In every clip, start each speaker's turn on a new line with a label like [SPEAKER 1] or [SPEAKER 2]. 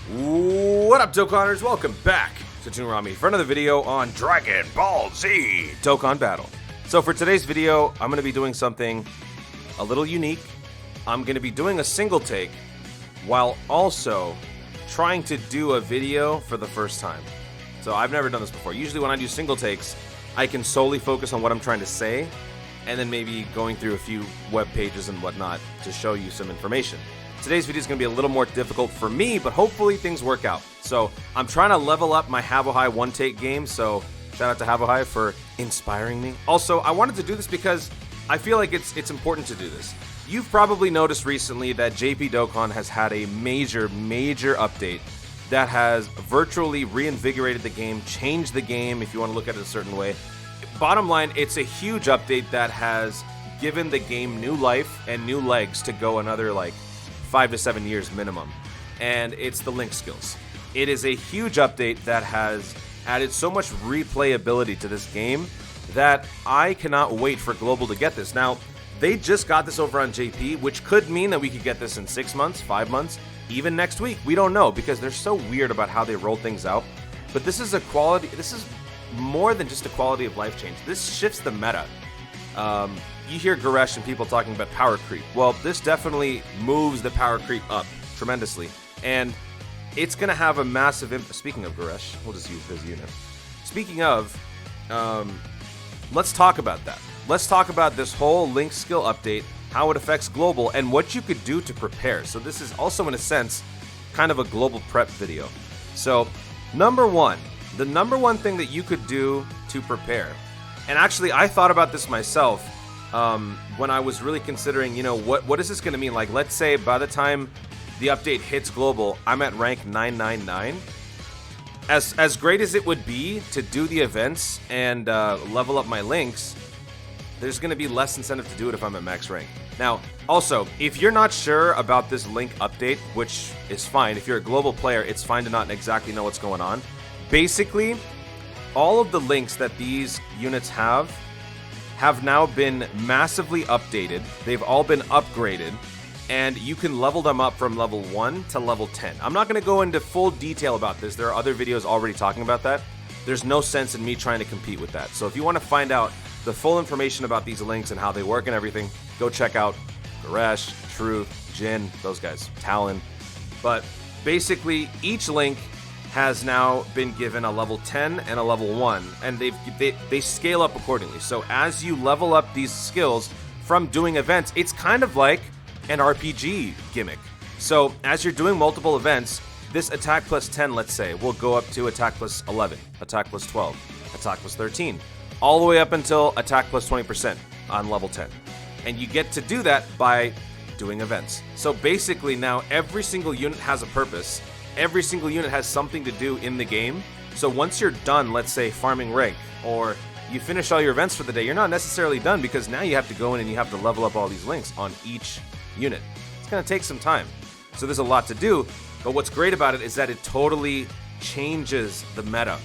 [SPEAKER 1] What up, Dokkaners? Welcome back to Toonami for another video on Dragon Ball Z Dokkan Battle. So for today's video, I'm going to be doing something a little unique. I'm going to be doing a single take while also trying to do a video for the first time. So I've never done this before. Usually when I do single takes, I can solely focus on what I'm trying to say and then maybe going through a few web pages and whatnot to show you some information. Today's video is going to be a little more difficult for me, but hopefully things work out. So I'm trying to level up my Havohai one-take game, so shout out to Havohai for inspiring me. Also, I wanted to do this because I feel like it's important to do this. You've probably noticed recently that JP Dokkan has had a major update that has virtually reinvigorated the game, changed the game if you want to look at it a certain way. Bottom line, it's a huge update that has given the game new life and new legs to go another like 5 to 7 years minimum, and it's the link skills. It is a huge update that has added so much replayability to this game that I cannot wait for Global to get this. Now, they just got this over on JP, which could mean that we could get this in 6 months, 5 months, even next week. We don't know because they're so weird about how they roll things out. But this is more than just a quality of life change. This shifts the meta. You hear Goresh and people talking about power creep. Well, this definitely moves the power creep up tremendously. And it's going to have a massive impact. Speaking of Goresh, we'll just use his unit. Speaking of, let's talk about that. Let's talk about this whole link skill update, how it affects Global, and what you could do to prepare. So this is also, in a sense, kind of a Global prep video. So, the number one thing that you could do to prepare, and actually I thought about this myself, when I was really considering, what is this going to mean? Like, let's say by the time the update hits Global, I'm at rank 999. As great as it would be to do the events and level up my links, there's going to be less incentive to do it if I'm at max rank. Now, also, if you're not sure about this link update, which is fine, if you're a Global player, it's fine to not exactly know what's going on. Basically, all of the links that these units have now been massively updated. They've all been upgraded, and you can level them up from level 1 to level 10. I'm not going to go into full detail about this. There are other videos already talking about that. There's no sense in me trying to compete with that. So if you want to find out the full information about these links and how they work and everything, go check out Goresh, Truth, Jin, those guys, Talon. But basically, each link has now been given a level 10 and a level 1, and they scale up accordingly. So as you level up these skills from doing events, it's kind of like an RPG gimmick. So as you're doing multiple events, this attack plus 10, let's say, will go up to attack plus 11, attack plus 12, attack plus 13, all the way up until attack plus 20% on level 10. And you get to do that by doing events. So basically now every single unit has a purpose. Every single unit has something to do in the game. So once you're done, let's say, farming rank, or you finish all your events for the day, you're not necessarily done because now you have to go in and you have to level up all these links on each unit. It's going to take some time. So there's a lot to do, but what's great about it is that it totally changes the meta.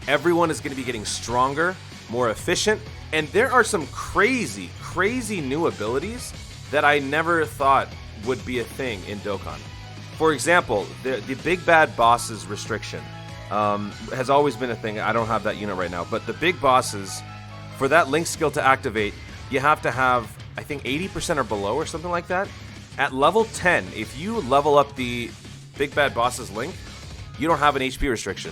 [SPEAKER 1] Everyone is going to be getting stronger, more efficient, and there are some crazy new abilities that I never thought would be a thing in Dokkan. For example, the big bad bosses restriction has always been a thing. I don't have that unit right now, but the big bosses, for that link skill to activate, you have to have, I think, 80% or below or something like that. At level 10, if you level up the big bad boss's link, you don't have an HP restriction.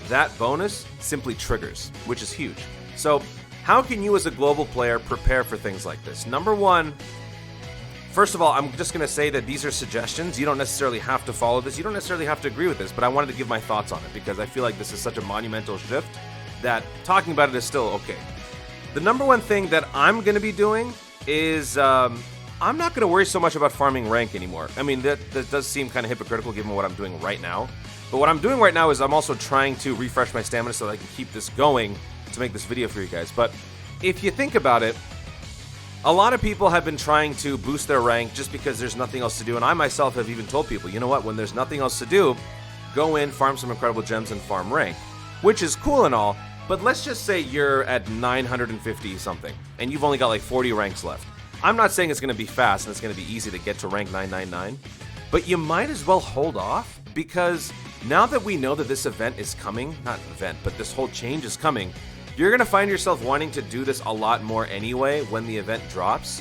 [SPEAKER 1] That bonus simply triggers, which is huge. So how can you as a Global player prepare for things like this? Number one, first of all, I'm just going to say that these are suggestions. You don't necessarily have to follow this. You don't necessarily have to agree with this, but I wanted to give my thoughts on it because I feel like this is such a monumental shift that talking about it is still okay. The number one thing that I'm going to be doing is I'm not going to worry so much about farming rank anymore. I mean, that does seem kind of hypocritical given what I'm doing right now. But what I'm doing right now is I'm also trying to refresh my stamina so that I can keep this going to make this video for you guys. But if you think about it, a lot of people have been trying to boost their rank just because there's nothing else to do, and I myself have even told people, you know what, when there's nothing else to do, go in, farm some incredible gems, and farm rank, which is cool and all, but let's just say you're at 950 something, and you've only got like 40 ranks left. I'm not saying it's going to be fast and it's going to be easy to get to rank 999, but you might as well hold off because Now that we know that this event is coming, not event, but this whole change is coming, you're going to find yourself wanting to do this a lot more anyway when the event drops.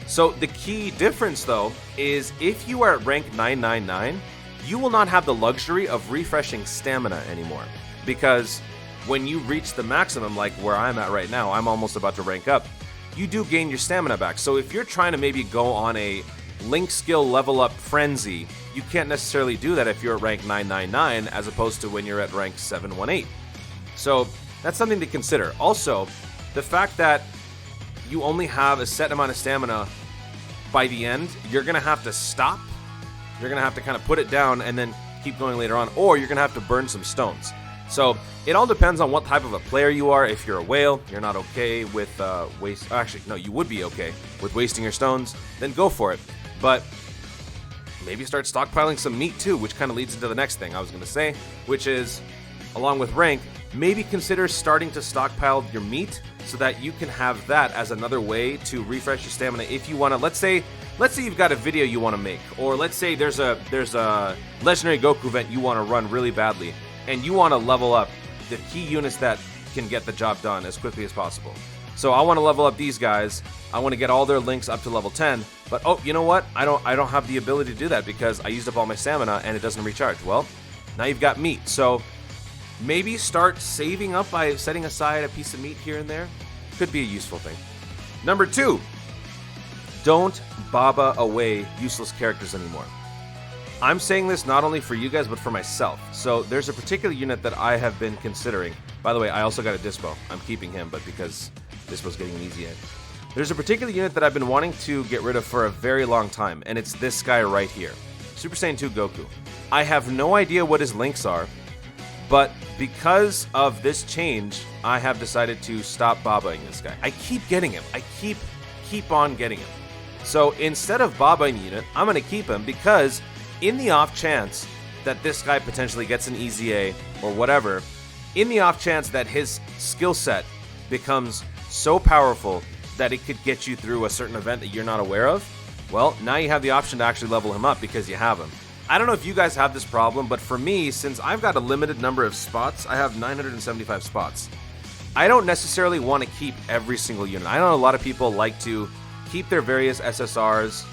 [SPEAKER 1] So the key difference though is if you are at rank 999, you will not have the luxury of refreshing stamina anymore, because when you reach the maximum, like where I'm at right now, I'm almost about to rank up, you do gain your stamina back. So if you're trying to maybe go on a link skill level up frenzy, you can't necessarily do that if you're at rank 999 as opposed to when you're at rank 718. So that's something to consider. Also, the fact that you only have a set amount of stamina by the end, you're going to have to stop. You're going to have to kind of put it down and then keep going later on, or you're going to have to burn some stones. So it all depends on what type of a player you are. If you're a whale, you're not okay with actually, no, you would be okay with wasting your stones, then go for it. But maybe start stockpiling some meat too, which kind of leads into the next thing I was going to say, which is, along with rank, maybe consider starting to stockpile your meat so that you can have that as another way to refresh your stamina. If you want to, let's say you've got a video you want to make, or let's say there's a legendary Goku event you want to run really badly, and you want to level up the key units that can get the job done as quickly as possible. So I want to level up these guys. I want to get all their links up to level 10, but oh, you know what? I don't have the ability to do that because I used up all my stamina and it doesn't recharge. Well, now you've got meat. So maybe start saving up by setting aside a piece of meat here and there. Could be a useful thing. Number 2, don't baba away useless characters anymore. I'm saying this not only for you guys, but for myself. So there's a particular unit that I have been considering. By the way, I also got a dyspo. I'm keeping him, but because dyspo's getting an easy A. There's a particular unit that I've been wanting to get rid of for a very long time, and it's this guy right here. Super Saiyan 2 Goku. I have no idea what his links are, but because of this change, I have decided to stop babaing this guy. I keep getting him. I keep on getting him. So instead of babaing the unit, I'm going to keep him because in the off chance that this guy potentially gets an easy A or whatever, in the off chance that his skill set becomes so powerful that it could get you through a certain event that you're not aware of, well, now you have the option to actually level him up because you have him. I don't know if you guys have this problem, but for me, since I've got a limited number of spots, I have 975 spots. I don't necessarily want to keep every single unit. I know a lot of people like to keep their various SSRs,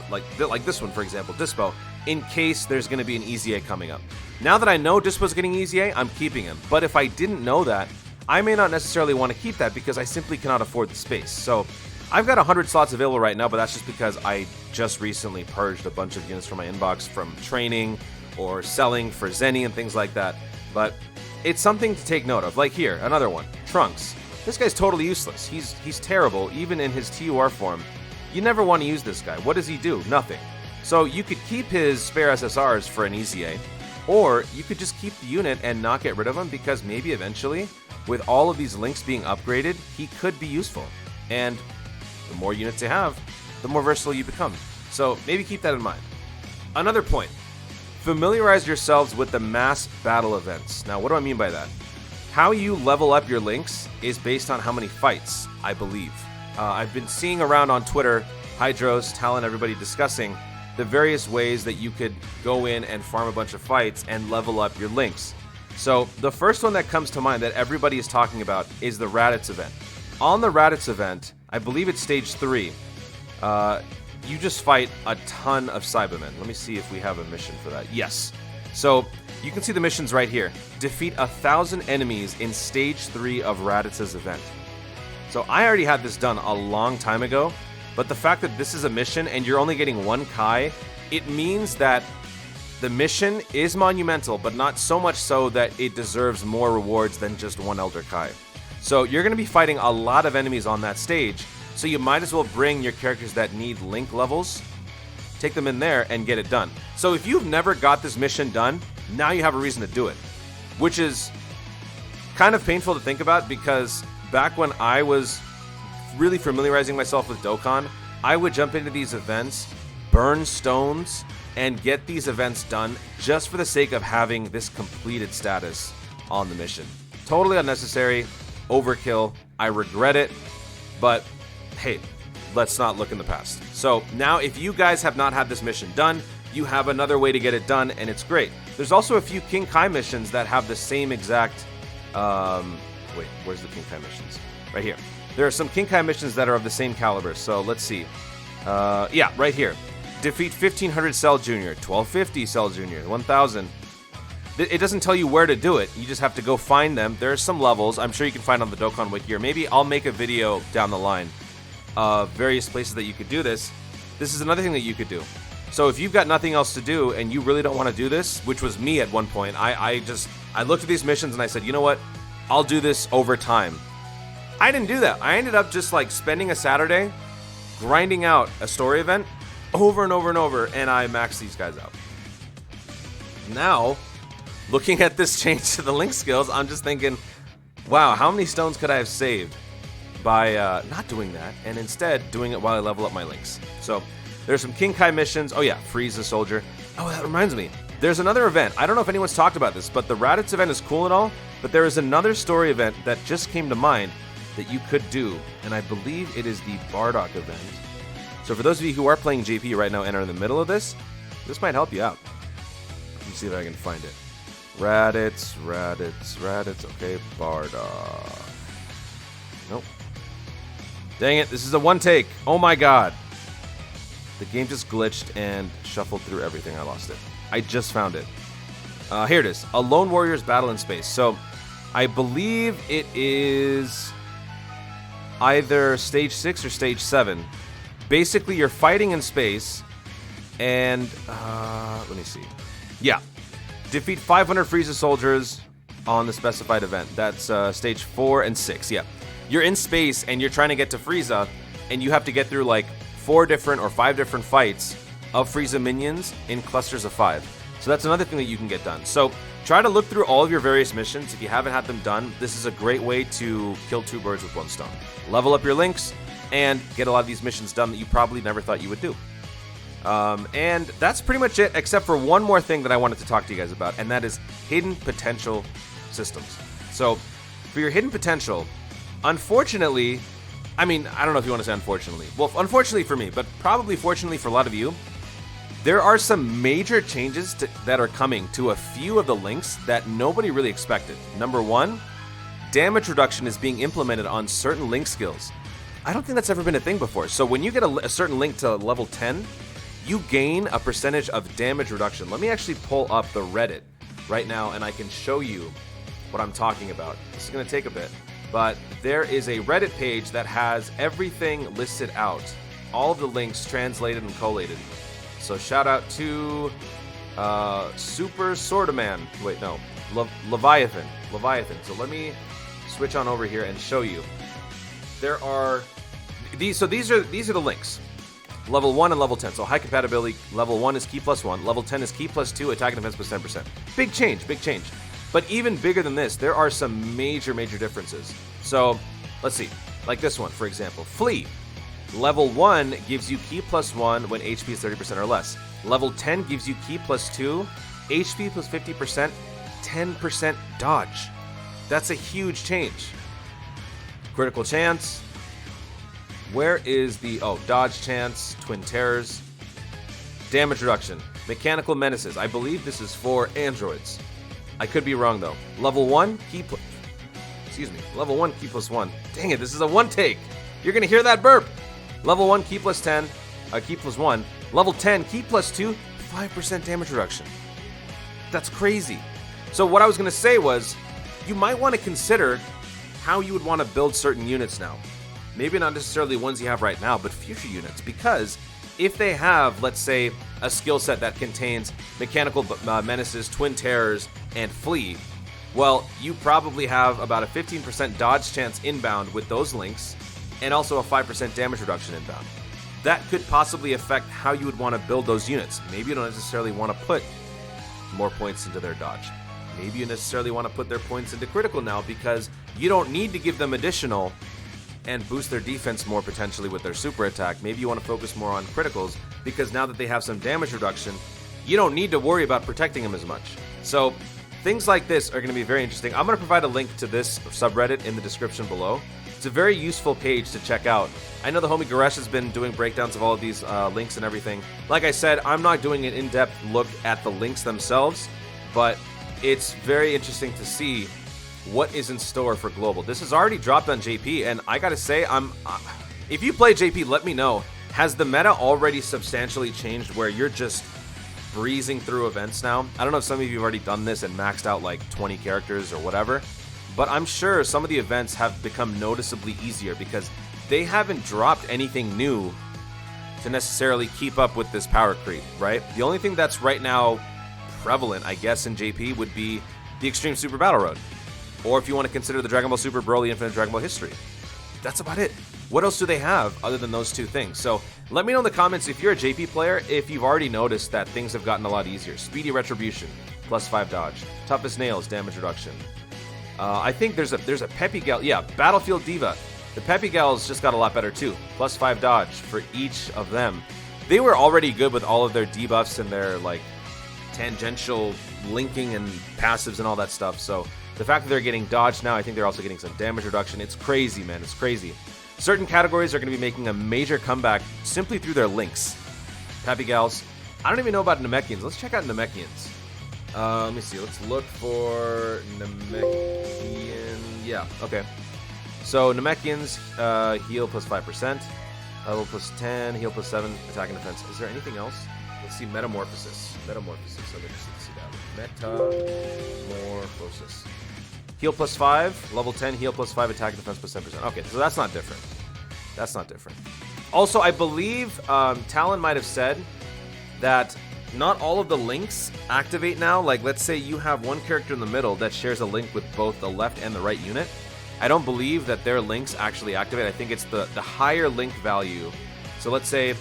[SPEAKER 1] like this one, for example, Dyspo, in case there's going to be an easy A coming up. Now that I know Dyspo's getting easy A, I'm keeping him. But if I didn't know that, I may not necessarily want to keep that because I simply cannot afford the space. So I've got 100 slots available right now, but that's just because I just recently purged a bunch of units from my inbox from training or selling for Zenny and things like that. But it's something to take note of. Like here, another one, Trunks. This guy's totally useless. He's terrible, even in his TUR form. You never want to use this guy. What does he do? Nothing. So you could keep his spare SSRs for an easy A, or you could just keep the unit and not get rid of him because maybe eventually, with all of these links being upgraded, he could be useful. And the more units you have, the more versatile you become. So maybe keep that in mind. Another point, familiarize yourselves with the mass battle events. Now, what do I mean by that? How you level up your links is based on how many fights, I believe. I've been seeing around on Twitter, Hydros, Talon, everybody discussing the various ways that you could go in and farm a bunch of fights and level up your links. So the first one that comes to mind that everybody is talking about is the Raditz event. On the Raditz event, I believe it's stage 3, you just fight a ton of Cybermen. Let me see if we have a mission for that. Yes. So you can see the missions right here. Defeat 1,000 enemies in stage 3 of Raditz's event. So I already had this done a long time ago, but the fact that this is a mission and you're only getting 1 Kai, it means that the mission is monumental, but not so much so that it deserves more rewards than just 1 Elder Kai. So you're going to be fighting a lot of enemies on that stage, so you might as well bring your characters that need link levels, take them in there, and get it done. So if you've never got this mission done, now you have a reason to do it, which is kind of painful to think about because back when I was really familiarizing myself with Dokkan, I would jump into these events, burn stones, and get these events done just for the sake of having this completed status on the mission. Totally unnecessary, overkill, I regret it, but hey, let's not look in the past. So now if you guys have not had this mission done, you have another way to get it done, and it's great. There's also a few King Kai missions that have the same exact... wait, where's the King Kai missions? Right here. There are some King Kai missions that are of the same caliber, so let's see. Yeah, right here. Defeat 1500 Cell Jr., 1250 Cell Jr., 1000. It doesn't tell you where to do it. You just have to go find them. There are some levels I'm sure you can find on the Dokkan Wiki, or maybe I'll make a video down the line of various places that you could do this. This is another thing that you could do. So if you've got nothing else to do and you really don't want to do this, which was me at one point, I looked at these missions and I said, you know what? I'll do this over time. I didn't do that. I ended up just like spending a Saturday grinding out a story event over and over and over, and I maxed these guys out. Now, looking at this change to the link skills, I'm just thinking, wow, how many stones could I have saved by not doing that and instead doing it while I level up my links? So there's some King Kai missions. Oh yeah, freeze the soldier. Oh, that reminds me. There's another event. I don't know if anyone's talked about this, but the Raditz event is cool and all, but there is another story event that just came to mind that you could do, and I believe it is the Bardock event. So for those of you who are playing JP right now and are in the middle of this might help you out. Let me see if I can find it. Raditz. Okay, Bardock. Nope. Dang it, this is a one take. Oh my god. The game just glitched and shuffled through everything. I lost it. I just found it. Here it is. A Lone Warrior's Battle in Space. So I believe it is either stage 6 or stage 7. Basically, you're fighting in space, and let me see. Yeah, defeat 500 Frieza soldiers on the specified event. That's stage 4 and 6. Yeah, you're in space and you're trying to get to Frieza, and you have to get through like 4 different or 5 different fights of Frieza minions in clusters of 5. So that's another thing that you can get done. So try to look through all of your various missions. If you haven't had them done, this is a great way to kill 2 birds with 1 stone. Level up your links and get a lot of these missions done that you probably never thought you would do. And that's pretty much it, except for one more thing that I wanted to talk to you guys about, and that is hidden potential systems. So for your hidden potential, unfortunately, I mean, I don't know if you want to say unfortunately. Well, unfortunately for me, but probably fortunately for a lot of you, there are some major changes that are coming to a few of the links that nobody really expected. Number 1, damage reduction is being implemented on certain link skills. I don't think that's ever been a thing before. So when you get a certain link to level 10, you gain a percentage of damage reduction. Let me actually pull up the Reddit right now and I can show you what I'm talking about. This is going to take a bit, but there is a Reddit page that has everything listed out, all of the links translated and collated. So shout out to Super Sortaman. Wait, no, Leviathan. So let me switch on over here and show you. There are these. So these are the links. Level 1 and level 10. So high compatibility. Level 1 is Ki +1. Level 10 is Ki +2. Attack and defense plus 10%. Big change. But even bigger than this, there are some major differences. So let's see. Like this one, for example. Flee. Level 1 gives you Ki +1 when HP is 30% or less. Level 10 gives you Ki +2, HP plus 50%, 10% dodge. That's a huge change. Critical chance. Where is the... Oh, dodge chance, twin terrors. Damage reduction. Mechanical menaces. I believe this is for androids. I could be wrong, though. Level 1, Level 1, Ki +1. Dang it, this is a one take. You're going to hear that burp. Level 1, Ki +10, Ki +1. Level 10, Ki +2, 5% damage reduction. That's crazy. So what I was going to say was, you might want to consider how you would want to build certain units now. Maybe not necessarily ones you have right now, but future units. Because if they have, let's say, a skill set that contains mechanical menaces, twin terrors, and flee, well, you probably have about a 15% dodge chance inbound with those links, and also a 5% damage reduction inbound. That could possibly affect how you would want to build those units. Maybe you don't necessarily want to put more points into their dodge. Maybe you necessarily want to put their points into critical now because you don't need to give them additional and boost their defense more potentially with their super attack. Maybe you want to focus more on criticals because now that they have some damage reduction, you don't need to worry about protecting them as much. So things like this are going to be very interesting. I'm going to provide a link to this subreddit in the description below. It's a very useful page to check out. I know the homie Garesh has been doing breakdowns of all of these links and everything. Like I said, I'm not doing an in-depth look at the links themselves, but it's very interesting to see what is in store for Global. This has already dropped on JP, and I gotta say, if you play JP, let me know. Has the meta already substantially changed where you're just breezing through events now? I don't know if some of you have already done this and maxed out like 20 characters or whatever, but I'm sure some of the events have become noticeably easier because they haven't dropped anything new to necessarily keep up with this power creep, right? The only thing that's right now prevalent, I guess, in JP would be the Extreme Super Battle Road. Or if you want to consider the Dragon Ball Super Broly Infinite Dragon Ball History. That's about it. What else do they have other than those two things? So let me know in the comments if you're a JP player, if you've already noticed that things have gotten a lot easier. Speedy Retribution, +5 dodge. Toughest Nails, damage reduction. I think there's a Peppy Gal. Yeah, Battlefield Diva. The Peppy Gals just got a lot better too. +5 dodge for each of them. They were already good with all of their debuffs and their like tangential linking and passives and all that stuff. So the fact that they're getting dodge now, I think they're also getting some damage reduction. It's crazy, man. It's crazy. Certain categories are going to be making a major comeback simply through their links. Peppy Gals. I don't even know about Namekians. Let's check out Namekians. Let me see. Let's look for Namekian. Yeah, okay. So Namekians, heal +5%, level +10, heal +7, attack and defense. Is there anything else? Let's see, Metamorphosis. Metamorphosis. Let me just see that. Metamorphosis. Heal +5, level 10, heal +5, attack and defense +10%. Okay, so that's not different. That's not different. Also, I believe Talon might have said that not all of the links activate now. Like, let's say you have one character in the middle that shares a link with both the left and the right unit. I don't believe that their links actually activate. I think it's the higher link value. So let's say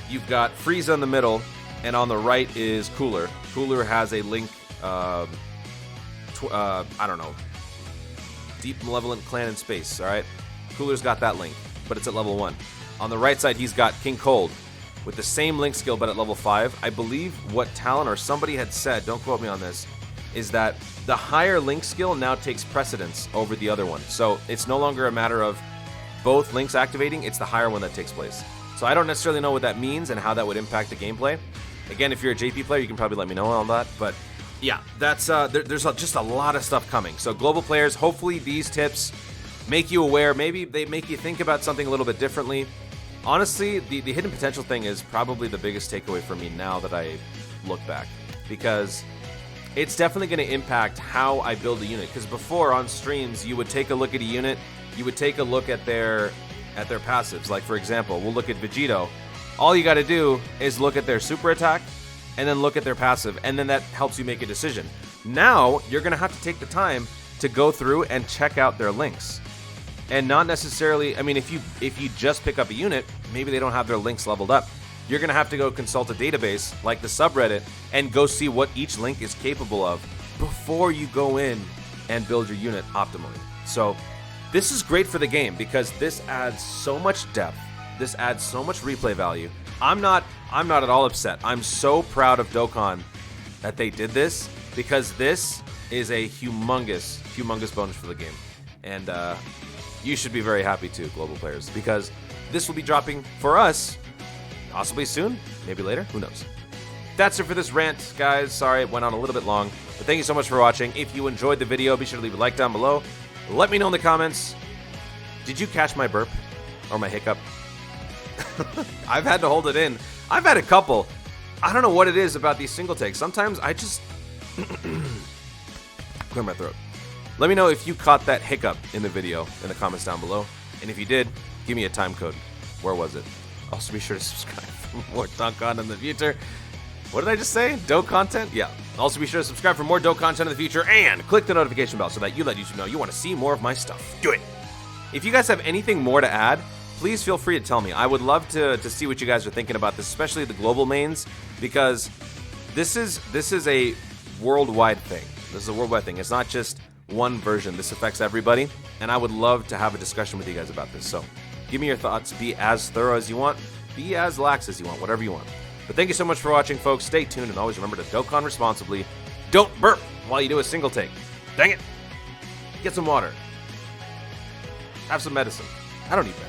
[SPEAKER 1] you've got Frieza in the middle, and on the right is Cooler. Cooler has a link, I don't know, Deep Malevolent Clan in Space, all right? Cooler's got that link, but it's at level 1. On the right side, he's got King Cold with the same link skill, but at level 5. I believe what Talon or somebody had said, don't quote me on this, is that the higher link skill now takes precedence over the other one. So it's no longer a matter of both links activating, it's the higher one that takes place. So I don't necessarily know what that means and how that would impact the gameplay. Again, if you're a JP player, you can probably let me know on that, but yeah, that's there's just a lot of stuff coming. So global players, hopefully these tips make you aware. Maybe they make you think about something a little bit differently. Honestly, the hidden potential thing is probably the biggest takeaway for me now that I look back, because it's definitely going to impact how I build a unit. Because before on streams, you would take a look at a unit, you would take a look at their passives. Like for example, we'll look at Vegito. All you got to do is look at their super attack, and then look at their passive, and then that helps you make a decision. Now you're going to have to take the time to go through and check out their links. And not necessarily, I mean, if you just pick up a unit, maybe they don't have their links leveled up. You're going to have to go consult a database like the subreddit and go see what each link is capable of before you go in and build your unit optimally. So this is great for the game because this adds so much depth. This adds so much replay value. I'm not at all upset. I'm so proud of Dokkan that they did this, because this is a humongous bonus for the game. And you should be very happy too, global players, because this will be dropping for us possibly soon, maybe later, who knows. That's it for this rant, guys. Sorry it went on a little bit long, but thank you so much for watching. If you enjoyed the video, be sure to leave a like down below. Let me know in the comments, did you catch my burp or my hiccup? I've had to hold it in. I've had a couple. I don't know what it is about these single takes. Sometimes I just clear my throat. Let me know if you caught that hiccup in the video in the comments down below. And if you did, give me a time code. Where was it? Also, be sure to subscribe for more Dokkan content in the future. What did I just say? Dope content? Yeah. Also, be sure to subscribe for more dope content in the future and click the notification bell so that you let YouTube know you want to see more of my stuff. Do it. If you guys have anything more to add, please feel free to tell me. I would love to see what you guys are thinking about this, especially the global mains, because this is a worldwide thing. This is a worldwide thing. It's not just one version. This affects everybody, and I would love to have a discussion with you guys about this. So give me your thoughts. Be as thorough as you want. Be as lax as you want. Whatever you want. But thank you so much for watching, folks. Stay tuned, and always remember to Dokkan responsibly. Don't burp while you do a single take. Dang it. Get some water. Have some medicine. I don't need medicine.